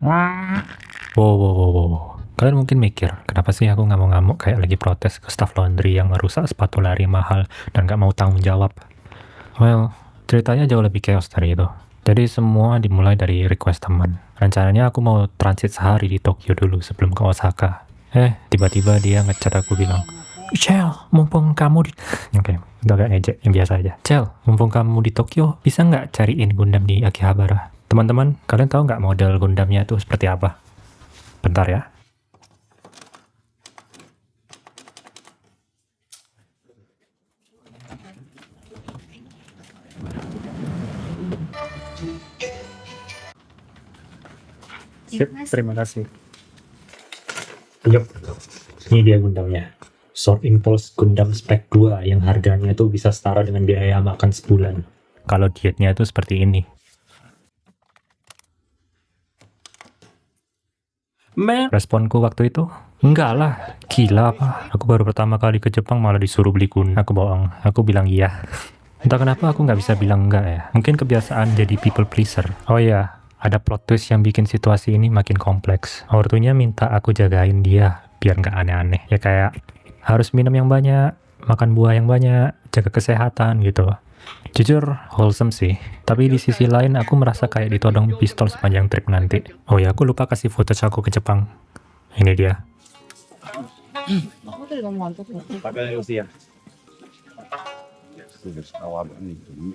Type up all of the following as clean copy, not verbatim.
Wow, wow, wow, wow. Kalian mungkin mikir, kenapa sih aku ngamuk-ngamuk kayak lagi protes ke staff laundry yang merusak sepatu lari mahal dan gak mau tanggung jawab? Well, ceritanya jauh lebih chaos dari itu. Jadi semua dimulai dari request teman. Rencananya aku mau transit sehari di Tokyo dulu sebelum ke Osaka. Tiba-tiba dia ngechat aku bilang, Cel, mumpung kamu di... Oke, udah gak ngejek, yang biasa aja. Cel, mumpung kamu di Tokyo, bisa nggak cariin Gundam di Akihabara? Teman-teman, kalian tahu nggak model Gundamnya itu seperti apa? Bentar ya. Sip, terima kasih. Yup, ini dia Gundamnya. Sword Impulse Gundam Spec 2 yang harganya tuh bisa setara dengan biaya makan sebulan. Kalau dietnya itu seperti ini. Responku waktu itu, enggak lah, gila apa? Aku baru pertama kali ke Jepang malah disuruh beli Gundam. Aku bohong, aku bilang iya. Entah kenapa aku nggak bisa bilang enggak ya. Mungkin kebiasaan jadi people pleaser. Oh iya, ada plot twist yang bikin situasi ini makin kompleks. Ortunya minta aku jagain dia, biar nggak aneh-aneh. Ya kayak, harus minum yang banyak, makan buah yang banyak, jaga kesehatan gitu. Jujur, wholesome sih. Tapi di sisi lain, aku merasa kayak ditodong pistol sepanjang trip nanti. Oh ya, aku lupa kasih footage aku ke Jepang. Ini dia.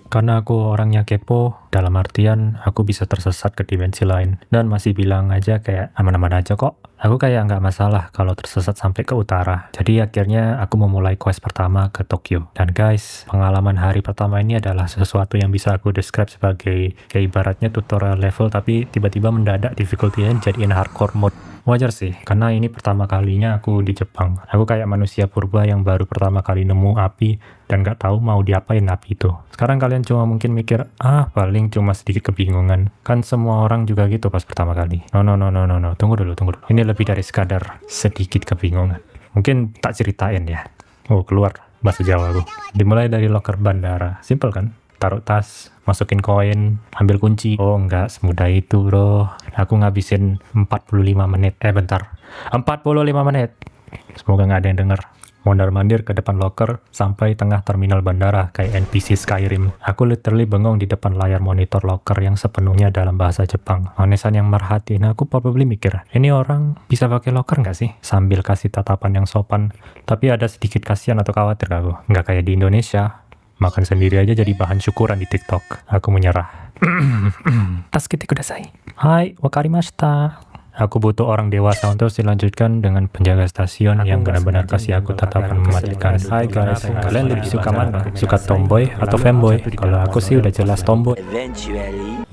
Karena aku orangnya kepo, dalam artian aku bisa tersesat ke dimensi lain. Dan masih bilang aja kayak aman-aman aja kok. Aku kayak nggak masalah kalau tersesat sampai ke utara. Jadi akhirnya aku memulai quest pertama ke Tokyo. Dan guys, pengalaman hari pertama ini adalah sesuatu yang bisa aku describe sebagai kayak ibaratnya tutorial level tapi tiba-tiba mendadak difficulty-nya jadiin hardcore mode. Wajar sih, karena ini pertama kalinya aku di Jepang. Aku kayak manusia purba yang baru pertama kali nemu api dan nggak tahu mau diapain api itu. Sekarang kalian cuma mungkin mikir, paling cuma sedikit kebingungan. Kan semua orang juga gitu pas pertama kali. No. Tunggu dulu. Ini lebih dari sekadar sedikit kebingungan. Mungkin tak ceritain ya. Oh, keluar bahasa Jawa aku. Dimulai dari locker bandara. Simple kan? Taruh tas, masukin koin, ambil kunci. Oh, enggak semudah itu, bro. Aku ngabisin 45 menit. Bentar. 45 menit. Semoga nggak ada yang denger. Mondar-mandir ke depan locker sampai tengah terminal bandara kayak NPC Skyrim. Aku literally bengong di depan layar monitor locker yang sepenuhnya dalam bahasa Jepang. Manesan yang merhatiin aku probably mikir, ini orang bisa pakai locker nggak sih? Sambil kasih tatapan yang sopan. Tapi ada sedikit kasihan atau khawatir aku. Nggak kayak di Indonesia. Makan sendiri aja jadi bahan syukuran di TikTok. Aku menyerah. Tasukite kudasai. Hai, wakarimashita. Aku butuh orang dewasa untuk dilanjutkan dengan penjaga stasiun yang benar-benar kasih aku tatapan mematikan. Hai guys, kalian lebih suka mana? Suka tomboy atau femboy? Kalau aku sih udah jelas tomboy.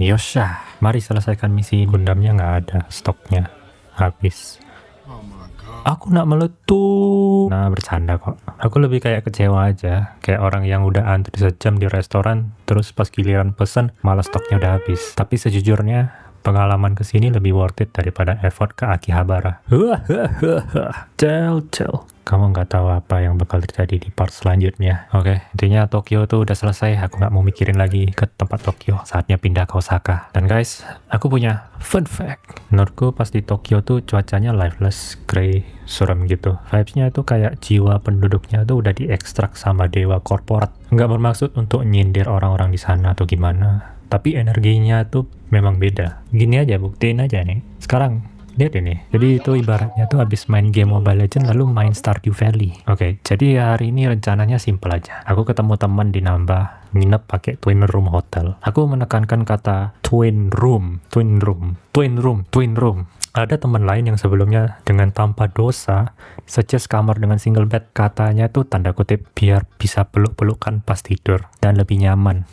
Yosha, mari selesaikan misi. Gundamnya nggak ada, stoknya habis. Aku nak meletup. Nah, bercanda kok. Aku lebih kayak kecewa aja. Kayak orang yang udah antri sejam di restoran, terus pas giliran pesen, malah stoknya udah habis. Tapi sejujurnya, pengalaman kesini lebih worth it daripada effort ke Akihabara. Cel. Kamu nggak tahu apa yang bakal terjadi di part selanjutnya. Oke, intinya Tokyo tuh udah selesai. Aku nggak mau mikirin lagi ke tempat Tokyo. Saatnya pindah ke Osaka. Dan guys, aku punya fun fact. Menurutku pas di Tokyo tuh cuacanya lifeless, grey, suram gitu. Vibes-nya itu kayak jiwa penduduknya tuh udah diekstrak sama dewa korporat. Nggak bermaksud untuk nyindir orang-orang di sana atau gimana. Tapi energinya tuh memang beda. Gini aja, buktiin aja nih. Sekarang, lihat ini. Jadi itu ibaratnya tuh habis main game Mobile Legends lalu main Stardew Valley. Oke, jadi hari ini rencananya simple aja. Aku ketemu teman di Namba, nginep pakai twin room hotel. Aku menekankan kata twin room. Ada teman lain yang sebelumnya dengan tanpa dosa suggest kamar dengan single bed. Katanya tuh tanda kutip biar bisa peluk-pelukan pas tidur dan lebih nyaman.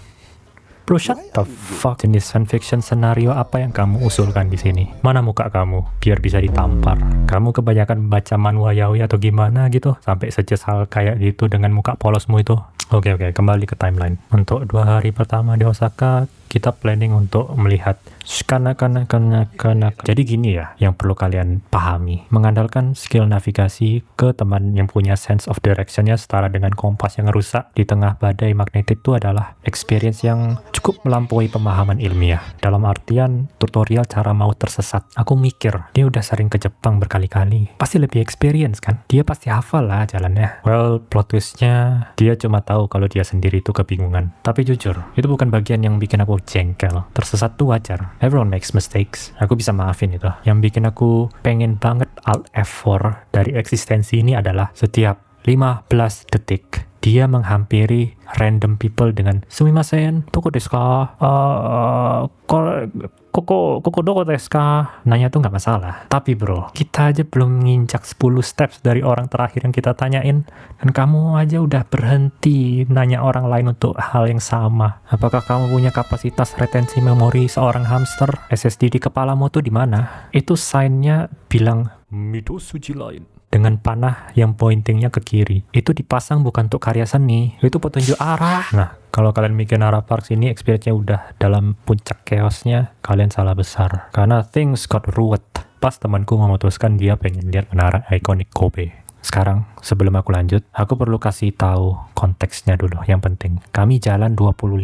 Bro, shut the fuck. Jenis fanfiction senario apa yang kamu usulkan di sini? Mana muka kamu? Biar bisa ditampar. Kamu kebanyakan baca manhwa yaoi atau gimana gitu? Sampai suggest hal kayak gitu dengan muka polosmu itu. Oke, kembali ke timeline. Untuk 2 hari pertama di Osaka, kita planning untuk melihat kanak-kanak. Jadi gini ya, yang perlu kalian pahami. Mengandalkan skill navigasi ke teman yang punya sense of directionnya setara dengan kompas yang rusak di tengah badai magnetik itu adalah experience yang cukup melampaui pemahaman ilmiah. Dalam artian tutorial cara mau tersesat. Aku mikir, dia udah sering ke Jepang berkali-kali. Pasti lebih experience kan? Dia pasti hafal lah jalannya. Well, plot twistnya, dia cuma tahu kalau dia sendiri itu kebingungan. Tapi jujur, itu bukan bagian yang bikin aku jengkel. Tersesat tuh wajar. Everyone makes mistakes. Aku bisa maafin itu. Yang bikin aku pengen banget Alt F4 dari eksistensi ini adalah setiap 15 detik dia menghampiri random people dengan sumimasen, toko desu ka? Koko doko desu ka? Nanya tuh nggak masalah. Tapi bro, kita aja belum nginjak 10 steps dari orang terakhir yang kita tanyain. Dan kamu aja udah berhenti nanya orang lain untuk hal yang sama. Apakah kamu punya kapasitas retensi memori seorang hamster? SSD di kepalamu tuh di mana? Itu sign-nya bilang Mido Suji lain. Dengan panah yang pointingnya ke kiri. Itu dipasang bukan untuk karya seni, itu petunjuk arah. Nah, kalau kalian mikir Nara Parks ini experience-nya udah dalam puncak chaos-nya, kalian salah besar. Karena things got ruwet. Pas temanku memutuskan dia pengen lihat menara ikonik Kobe. Sekarang, sebelum aku lanjut, aku perlu kasih tahu konteksnya dulu yang penting. Kami jalan 25.000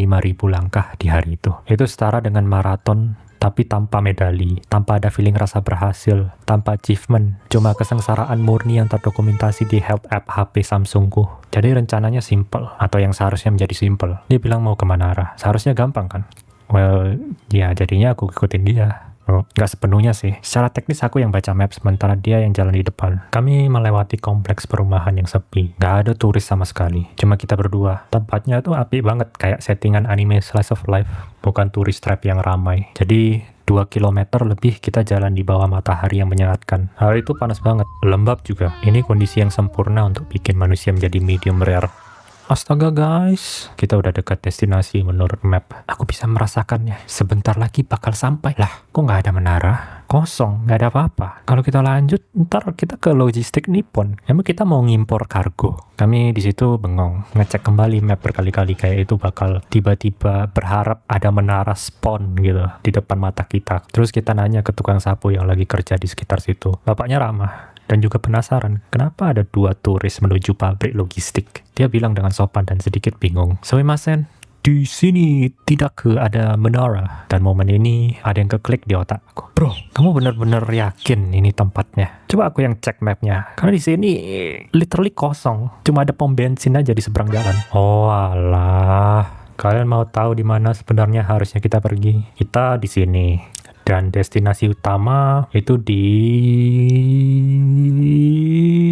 langkah di hari itu. Itu setara dengan maraton tapi tanpa medali, tanpa ada feeling rasa berhasil, tanpa achievement, cuma kesengsaraan murni yang terdokumentasi di health app HP Samsungku. Jadi rencananya simple, atau yang seharusnya menjadi simple. Dia bilang mau ke Manara, seharusnya gampang kan? Well, ya jadinya aku ikutin dia. Nggak sepenuhnya sih. Secara teknis aku yang baca map sementara dia yang jalan di depan. Kami melewati kompleks perumahan yang sepi. Nggak ada turis sama sekali. Cuma kita berdua. Tempatnya tuh apik banget. Kayak settingan anime slice of life. Bukan tourist trap yang ramai. Jadi 2 kilometer lebih kita jalan di bawah matahari yang menyengatkan. Hari itu panas banget. Lembab juga. Ini kondisi yang sempurna untuk bikin manusia menjadi medium rare. Astaga guys, kita udah dekat destinasi menurut map. Aku bisa merasakannya. Sebentar lagi bakal sampai. Lah, kok nggak ada menara? Kosong, nggak ada apa-apa. Kalau kita lanjut, ntar kita ke logistik Nippon. Emang kita mau ngimpor kargo. Kami di situ bengong, ngecek kembali map berkali-kali kayak itu bakal tiba-tiba berharap ada menara spawn gitu di depan mata kita. Terus kita nanya ke tukang sapu yang lagi kerja di sekitar situ. Bapaknya ramah. Dan juga penasaran, kenapa ada 2 turis menuju pabrik logistik? Dia bilang dengan sopan dan sedikit bingung. Sumimasen, di sini tidak ada menara. Dan momen ini ada yang keklik di otakku. Bro, kamu benar-benar yakin ini tempatnya? Coba aku yang cek mapnya. Karena di sini literally kosong. Cuma ada pom bensin aja di seberang jalan. Oh alah. Kalian mau tahu di mana sebenarnya harusnya kita pergi? Kita di sini. Dan destinasi utama itu di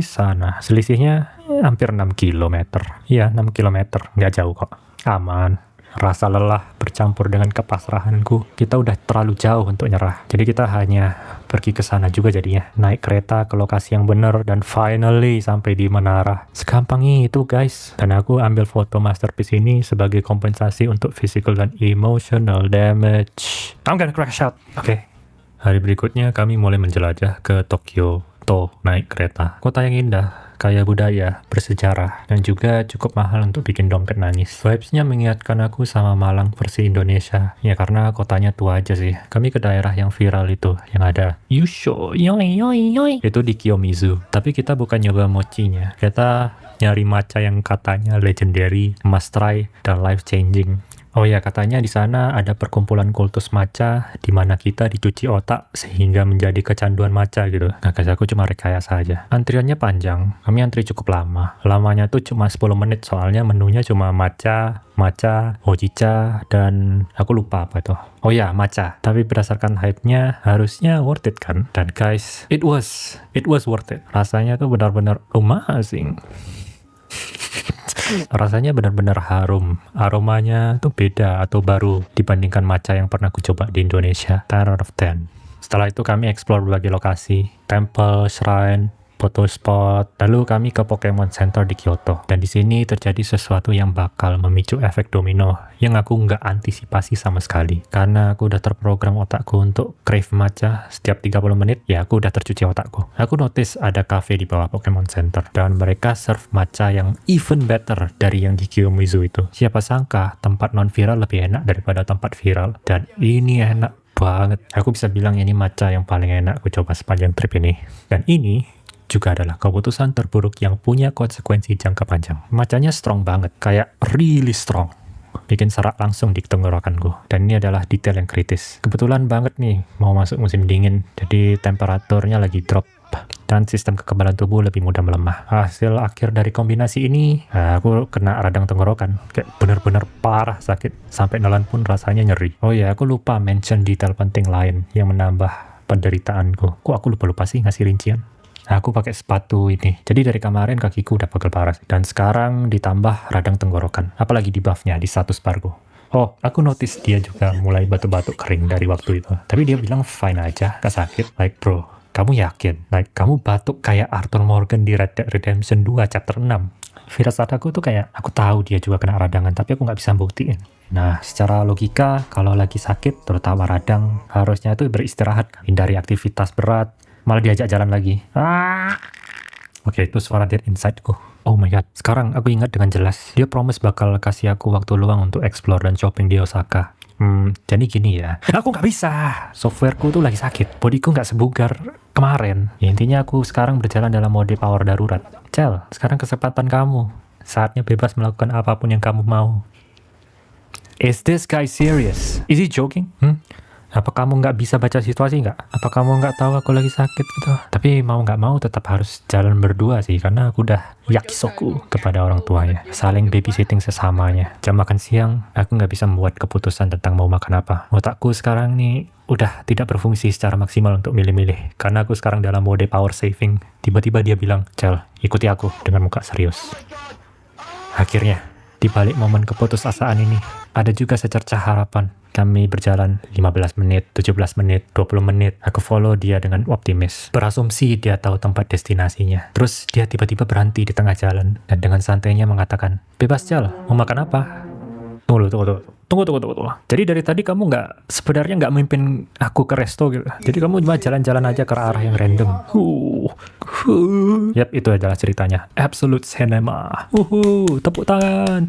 sana. Selisihnya hampir 6 km. Iya, 6 km. Nggak jauh kok. Aman. Rasa lelah bercampur dengan kepasrahanku. Kita udah terlalu jauh untuk nyerah. Jadi kita hanya pergi ke sana juga jadinya. Naik kereta ke lokasi yang benar dan finally sampai di menara. Segampang itu guys. Dan aku ambil foto masterpiece ini sebagai kompensasi untuk physical dan emotional damage. I'm gonna crash out. Oke. Hari berikutnya kami mulai menjelajah ke Tokyo. Naik kereta. Kota yang indah, kaya budaya, bersejarah, dan juga cukup mahal untuk bikin dompet nangis. Vibes-nya mengingatkan aku sama Malang versi Indonesia. Ya karena kotanya tua aja sih. Kami ke daerah yang viral itu, yang ada Yusho, yoi yoi yoi. Itu di Kiyomizu. Tapi kita bukan nyoba mochinya. Kita nyari matcha yang katanya legendary, must try, dan life changing. Oh ya, katanya di sana ada perkumpulan kultus matcha di mana kita dicuci otak sehingga menjadi kecanduan matcha gitu. Nah, guys, aku cuma rekayasa aja. Antriannya panjang. Kami antri cukup lama. Lamanya tuh cuma 10 menit soalnya menunya cuma matcha, hojicha, dan aku lupa apa itu. Oh ya, matcha. Tapi berdasarkan hype-nya harusnya worth it kan? Dan guys, it was worth it. Rasanya tuh benar-benar amazing. Rasanya benar-benar harum. Aromanya tuh beda atau baru dibandingkan matcha yang pernah aku coba di Indonesia. 10 out of 10. Setelah itu kami explore berbagai lokasi. Temple, shrine, foto spot. Lalu kami ke Pokemon Center di Kyoto. Dan di sini terjadi sesuatu yang bakal memicu efek domino yang aku nggak antisipasi sama sekali. Karena aku udah terprogram otakku untuk crave matcha setiap 30 menit, ya aku udah tercuci otakku. Aku notice ada cafe di bawah Pokemon Center. Dan mereka serve matcha yang even better dari yang di Kiyomizu itu. Siapa sangka tempat non-viral lebih enak daripada tempat viral. Dan ini enak banget. Aku bisa bilang ini matcha yang paling enak aku coba sepanjang trip ini. Dan ini juga adalah keputusan terburuk yang punya konsekuensi jangka panjang. Matchanya strong banget, kayak really strong. Bikin serak langsung di tenggorokanku. Dan ini adalah detail yang kritis. Kebetulan banget nih, mau masuk musim dingin, jadi temperaturnya lagi drop. Dan sistem kekebalan tubuh lebih mudah melemah. Hasil akhir dari kombinasi ini, aku kena radang tenggorokan. Kayak bener-bener parah sakit. Sampai nelan pun rasanya nyeri. Oh ya, aku lupa mention detail penting lain yang menambah penderitaanku. Kok aku lupa-lupa sih ngasih rincian? Aku pakai sepatu ini. Jadi dari kemarin kakiku udah pegel parah. Dan sekarang ditambah radang tenggorokan. Apalagi di buffnya, di status parku. Oh, aku notice dia juga mulai batuk-batuk kering dari waktu itu. Tapi dia bilang fine aja, gak sakit. Like bro, kamu yakin? Like kamu batuk kayak Arthur Morgan di Red Dead Redemption 2 chapter 6. Firasat aku tuh kayak, aku tahu dia juga kena radangan, tapi aku nggak bisa buktiin. Nah, secara logika, kalau lagi sakit, terutama radang, harusnya itu beristirahat. Hindari aktivitas berat, malah diajak jalan lagi. Oke, itu suara dead inside-ku. Oh my god, sekarang aku ingat dengan jelas. Dia promise bakal kasih aku waktu luang untuk explore dan shopping di Osaka. Jadi gini ya, aku nggak bisa. Softwareku tuh lagi sakit, bodiku nggak sebugar kemarin. Ya, intinya aku sekarang berjalan dalam mode power darurat. Cel, sekarang kesempatan kamu. Saatnya bebas melakukan apapun yang kamu mau. Is this guy serious? Is he joking? Apa kamu nggak bisa baca situasi nggak? Apa kamu nggak tahu aku lagi sakit gitu? Tapi mau nggak mau tetap harus jalan berdua sih, karena aku udah yakisoku kepada orang tuanya. Saling babysitting sesamanya. Jam makan siang, aku nggak bisa membuat keputusan tentang mau makan apa. Otakku sekarang nih udah tidak berfungsi secara maksimal untuk milih-milih. Karena aku sekarang dalam mode power saving. Tiba-tiba dia bilang, Cel, ikuti aku dengan muka serius. Akhirnya, di balik momen keputusasaan ini, ada juga secercah harapan. Kami berjalan 15 menit, 17 menit, 20 menit. Aku follow dia dengan optimis. Berasumsi dia tahu tempat destinasinya. Terus dia tiba-tiba berhenti di tengah jalan. Dan dengan santainya mengatakan, bebas Jal, mau makan apa? Tunggu. Jadi dari tadi kamu sebenarnya nggak mimpin aku ke resto gitu. Jadi kamu cuma jalan-jalan aja ke arah yang random. Yap, itu adalah ceritanya. Absolute cinema. Tepuk tangan.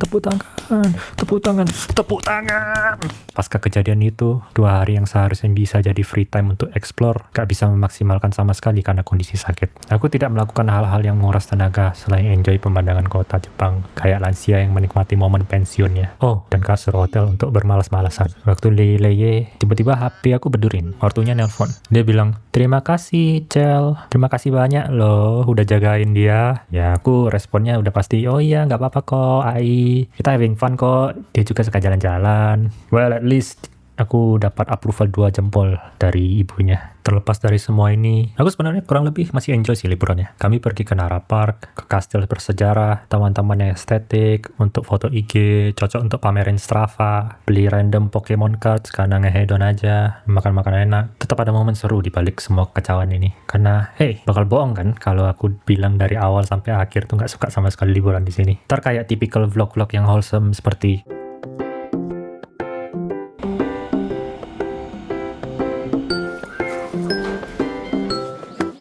Pasca kejadian itu, 2 hari yang seharusnya bisa jadi free time untuk explore, gak bisa memaksimalkan sama sekali karena kondisi sakit. Aku tidak melakukan hal-hal yang menguras tenaga selain enjoy pemandangan kota Jepang, kayak lansia yang menikmati momen pensiunnya. Oh, dan kasur hotel untuk bermalas-malasan. Waktu di Leye, tiba-tiba HP aku berdurin. Ortunya nelpon. Dia bilang, terima kasih, Cel. Terima kasih banyak loh, udah jagain dia. Ya, aku responnya udah pasti, oh iya, nggak apa-apa kok, Ai. Kita having fun kok. Dia juga suka jalan-jalan. Well, at least aku dapat approval 2 jempol dari ibunya. Terlepas dari semua ini, aku sebenarnya kurang lebih masih enjoy sih liburannya. Kami pergi ke Nara Park, ke kastil bersejarah, taman-taman yang estetik, untuk foto IG, cocok untuk pamerin Strava, beli random Pokemon cards karena ngehedon aja, makan-makan enak. Tetap ada momen seru di balik semua kekacauan ini. Karena, hey, bakal bohong kan kalau aku bilang dari awal sampai akhir tuh nggak suka sama sekali liburan di sini. Ntar kayak typical vlog-vlog yang wholesome seperti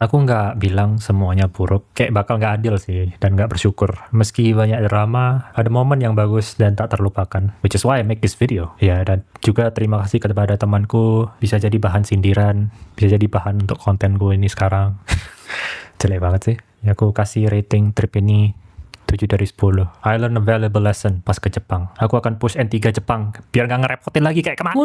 aku nggak bilang semuanya buruk, kayak bakal nggak adil sih, dan nggak bersyukur. Meski banyak drama, ada momen yang bagus dan tak terlupakan. Which is why I make this video. Ya, dan juga terima kasih kepada temanku, bisa jadi bahan sindiran, bisa jadi bahan untuk kontenku ini sekarang. Jelek banget sih. Ya, aku kasih rating trip ini 7 dari 10. I learned a valuable lesson pas ke Jepang. Aku akan push N3 Jepang, biar nggak ngerepotin lagi kayak kemarin.